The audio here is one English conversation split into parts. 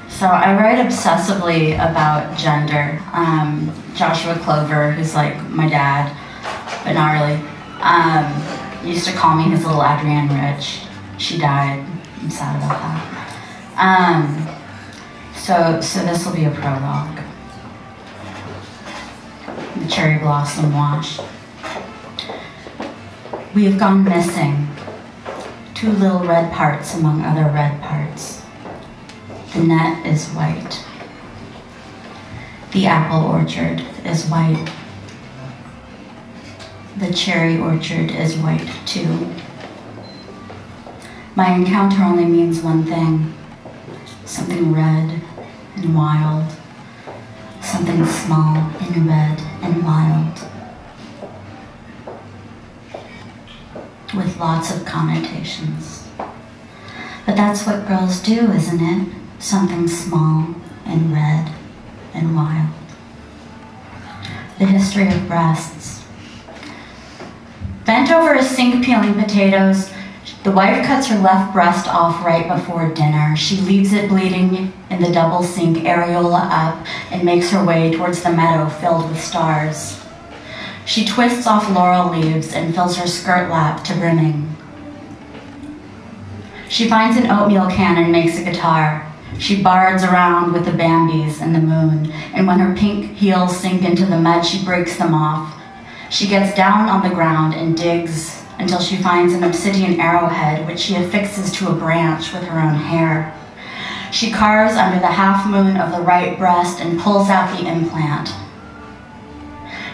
So I write obsessively about gender. Joshua Clover, who's like my dad, but not really, used to call me his little Adrienne Rich. She died. I'm sad about that. So this will be a prologue. The cherry blossom wash. We have gone missing. 2 little red parts among other red parts. The net is white. The apple orchard is white. The cherry orchard is white too. My encounter only means one thing. Something red and wild. Something small and red and wild. With lots of connotations. But that's what girls do, isn't it? Something small and red and wild. The history of breasts. Bent over a sink peeling potatoes, the wife cuts her left breast off right before dinner. She leaves it bleeding in the double sink areola up and makes her way towards the meadow filled with stars. She twists off laurel leaves and fills her skirt lap to brimming. She finds an oatmeal can and makes a guitar. She bards around with the Bambis and the moon, and when her pink heels sink into the mud, she breaks them off. She gets down on the ground and digs until she finds an obsidian arrowhead, which she affixes to a branch with her own hair. She carves under the half moon of the right breast and pulls out the implant.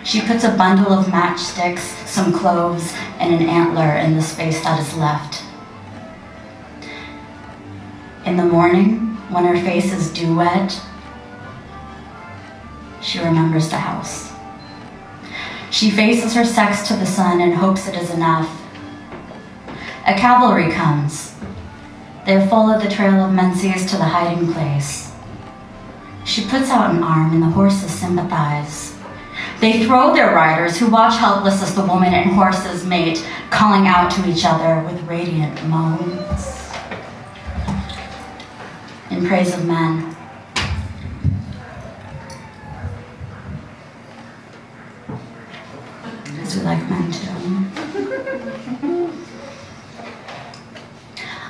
She puts a bundle of matchsticks, some cloves, and an antler in the space that is left. In the morning, when her face is dew-wet, she remembers the house. She faces her sex to the sun and hopes it is enough. A cavalry comes. They follow the trail of Menzies to the hiding place. She puts out an arm and the horses sympathize. They throw their riders, who watch helpless as the woman and horses mate, calling out to each other with radiant moans. In praise of men. Because we like men too.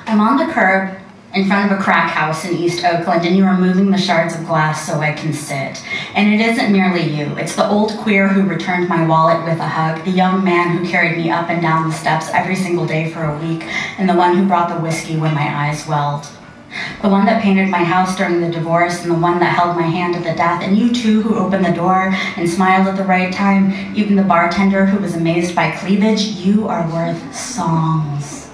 I'm on the curb in front of a crack house in East Oakland, and you are moving the shards of glass so I can sit. And it isn't merely you. It's the old queer who returned my wallet with a hug, the young man who carried me up and down the steps every single day for a week, and the one who brought the whiskey when my eyes welled. The one that painted my house during the divorce, and the one that held my hand at the death, and you too who opened the door and smiled at the right time, even the bartender who was amazed by cleavage. You are worth songs.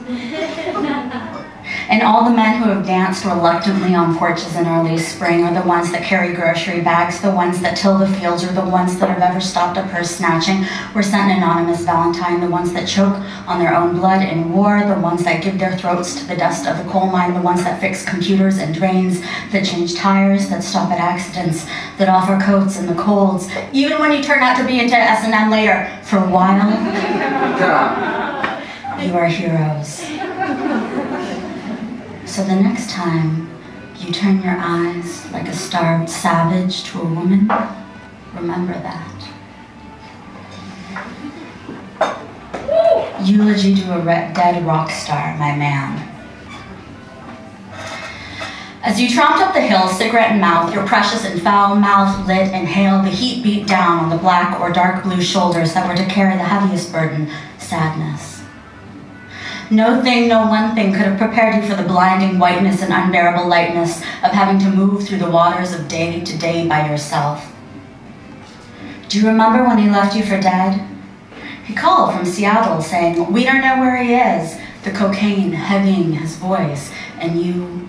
And all the men who have danced reluctantly on porches in early spring are the ones that carry grocery bags, the ones that till the fields, or the ones that have ever stopped a purse snatching or sent an anonymous valentine, the ones that choke on their own blood in war, the ones that give their throats to the dust of the coal mine, the ones that fix computers and drains, that change tires, that stop at accidents, that offer coats in the colds, even when you turn out to be into S&M later. For a while, you are heroes. So the next time you turn your eyes like a starved savage to a woman, remember that. Eulogy to a dead rock star, my man. As you tromped up the hill, cigarette in mouth, your precious and foul mouth lit and hailed, the heat beat down on the black or dark blue shoulders that were to carry the heaviest burden, sadness. No thing, no one thing could have prepared you for the blinding whiteness and unbearable lightness of having to move through the waters of day to day by yourself. Do you remember when he left you for dead? He called from Seattle saying, "We don't know where he is," the cocaine heavying his voice, and you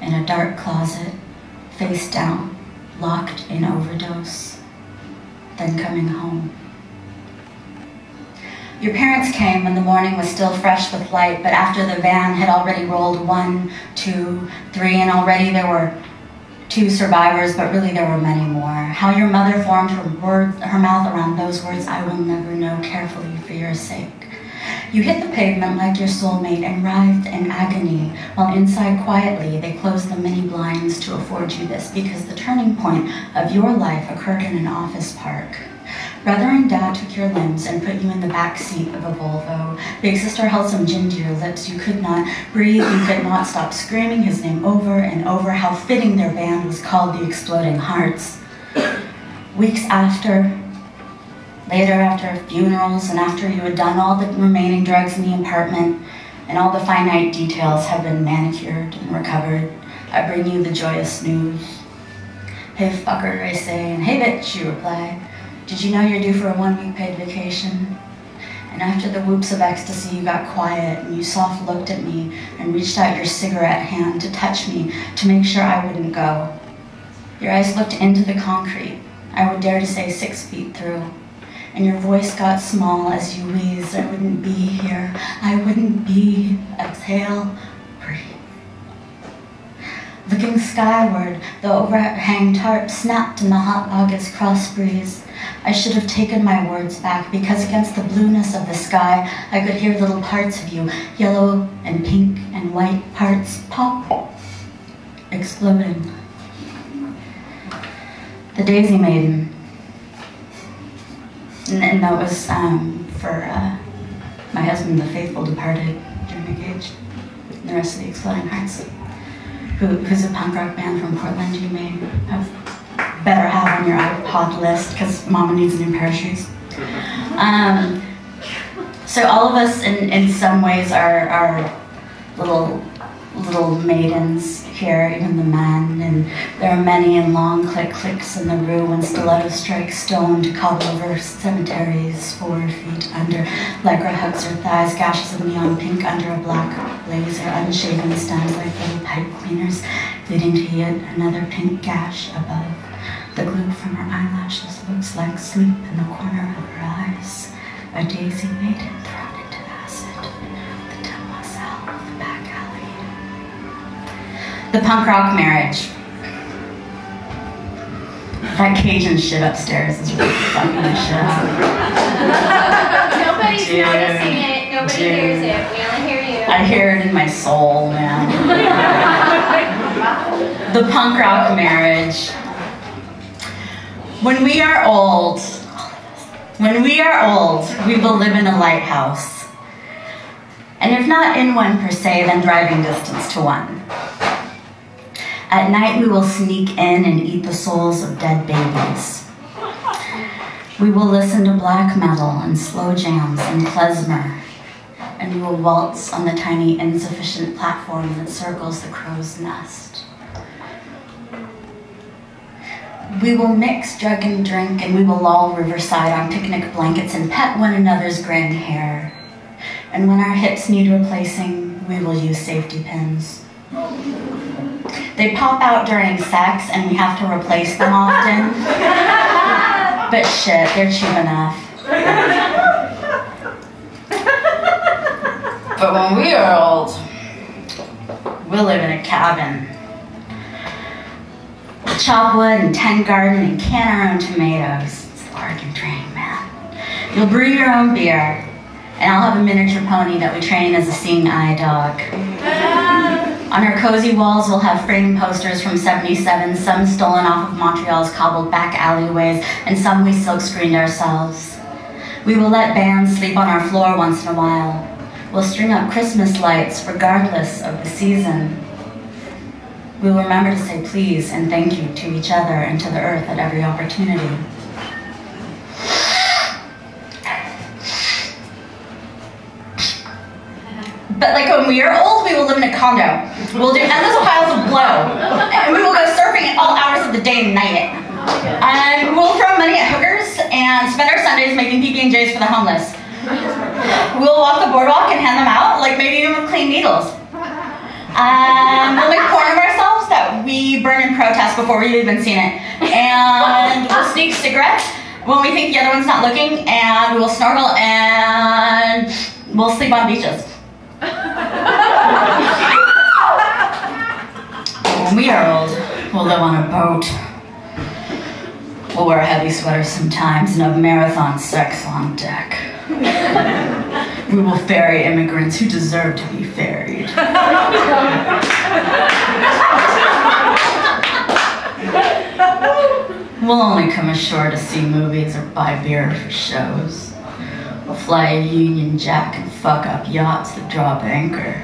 in a dark closet, face down, locked in overdose, then coming home. Your parents came when the morning was still fresh with light, but after the van had already rolled 1, 2, 3, and already there were 2 survivors, but really there were many more. How your mother formed her mouth around those words, I will never know, carefully for your sake. You hit the pavement like your soulmate and writhed in agony, while inside quietly they closed the many blinds to afford you this, because the turning point of your life occurred in an office park. Brother and Dad took your limbs and put you in the back seat of a Volvo. Big sister held some gin to your lips. You could not breathe. You could not stop screaming his name over and over. How fitting their band was called the Exploding Hearts. Weeks after, later after funerals and after you had done all the remaining drugs in the apartment and all the finite details have been manicured and recovered, I bring you the joyous news. Hey fucker, I say, and hey bitch, you reply. Did you know you're due for a 1-week paid vacation? And after the whoops of ecstasy, you got quiet and you soft looked at me and reached out your cigarette hand to touch me to make sure I wouldn't go. Your eyes looked into the concrete, I would dare to say 6 feet through. And your voice got small as you wheezed, I wouldn't be here, I wouldn't be. Exhale, breathe. Looking skyward, the overhang tarp snapped in the hot August cross breeze. I should have taken my words back, because against the blueness of the sky, I could hear little parts of you, yellow and pink and white parts, pop, exploding. The Daisy Maiden. And that was for my husband, the faithful departed, Jim McGage, and the rest of the Exploding Hearts, who's a punk rock band from Portland you may better have on your iPod list, because Mama needs a new pair of shoes. So all of us, in some ways, are little maidens here, even the men, and there are many and long clicks in the rue when stiletto strikes stone to cobble over cemeteries 4 feet under. Lycra hugs her thighs, gashes of neon pink under a black blazer, unshaven stems like little pipe cleaners, leading to yet another pink gash above. The glue from her eyelashes looks like sleep in the corner of her eyes. A Daisy Maiden thrown into acid. The demoiselle of the back alley. The punk rock marriage. That Cajun shit upstairs is really fucking the shit out. Nobody's noticing it. Nobody hears it. We only hear you. I hear it in my soul, man. The punk rock marriage. When we are old, we will live in a lighthouse. And if not in one per se, then driving distance to one. At night, we will sneak in and eat the souls of dead babies. We will listen to black metal and slow jams and klezmer, and we will waltz on the tiny, insufficient platform that circles the crow's nest. We will mix, drug, and drink, and we will loll riverside on picnic blankets and pet one another's graying hair. And when our hips need replacing, we will use safety pins. They pop out during sex, and we have to replace them often. But shit, they're cheap enough. But when we are old, we'll live in a cabin. Chop wood and tend garden and can our own tomatoes. It's the Oregon dream, man. You'll brew your own beer, and I'll have a miniature pony that we train as a seeing eye dog. On our cozy walls, we'll have framed posters from '77, some stolen off of Montreal's cobbled back alleyways, and some we silkscreened ourselves. We will let bands sleep on our floor once in a while. We'll string up Christmas lights regardless of the season. We will remember to say please and thank you to each other and to the earth at every opportunity. But like when we are old, we will live in a condo. We'll do endless piles of blow. And we will go surfing at all hours of the day and night. And we'll throw money at hookers and spend our Sundays making PB&Js for the homeless. We'll walk the boardwalk and hand them out, like maybe even with clean needles. We'll make porn of ourselves that we burn in protest before we've even seen it. And we'll sneak cigarettes when we think the other one's not looking, and we'll snorkel and we'll sleep on beaches. When we are old, we'll live on a boat. We'll wear heavy sweaters sometimes and have marathon sex on deck. We will ferry immigrants who deserve to be ferried. We'll only come ashore to see movies or buy beer for shows. We'll fly a Union Jack and fuck up yachts that drop anchor.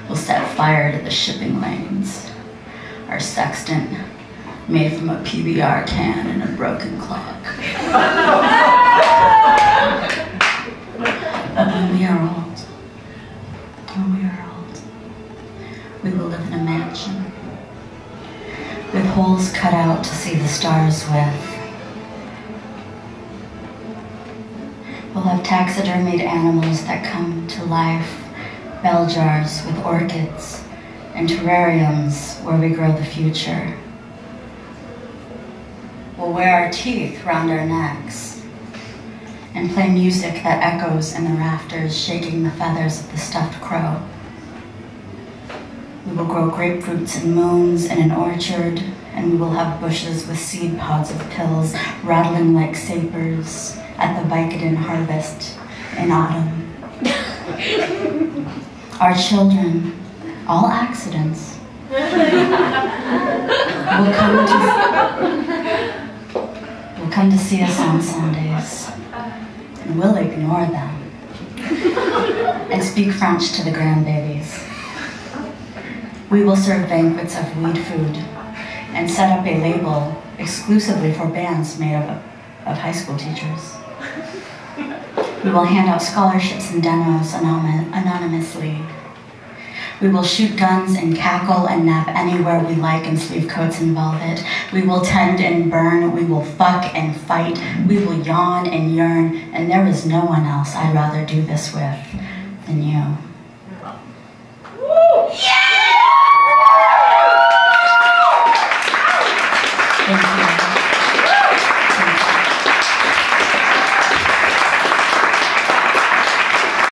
We'll set fire to the shipping lanes. Our sextant, made from a PBR can and a broken clock. When we are old, we will live in a mansion with holes cut out to see the stars with. We'll have taxidermied animals that come to life, bell jars with orchids, and terrariums where we grow the future. We'll wear our teeth round our necks and play music that echoes in the rafters, shaking the feathers of the stuffed crow. We will grow grapefruits and moons in an orchard, and we will have bushes with seed pods of pills rattling like satyrs at the Vicodin harvest in autumn. Our children, all accidents, will come to see us on Sundays, and we'll ignore them and speak French to the grandbabies. We will serve banquets of weed food and set up a label exclusively for bands made of high school teachers. We will hand out scholarships and demos anonymously. We will shoot guns and cackle and nap anywhere we like in sleeve coats and velvet. We will tend and burn. We will fuck and fight. We will yawn and yearn. And there is no one else I'd rather do this with than you.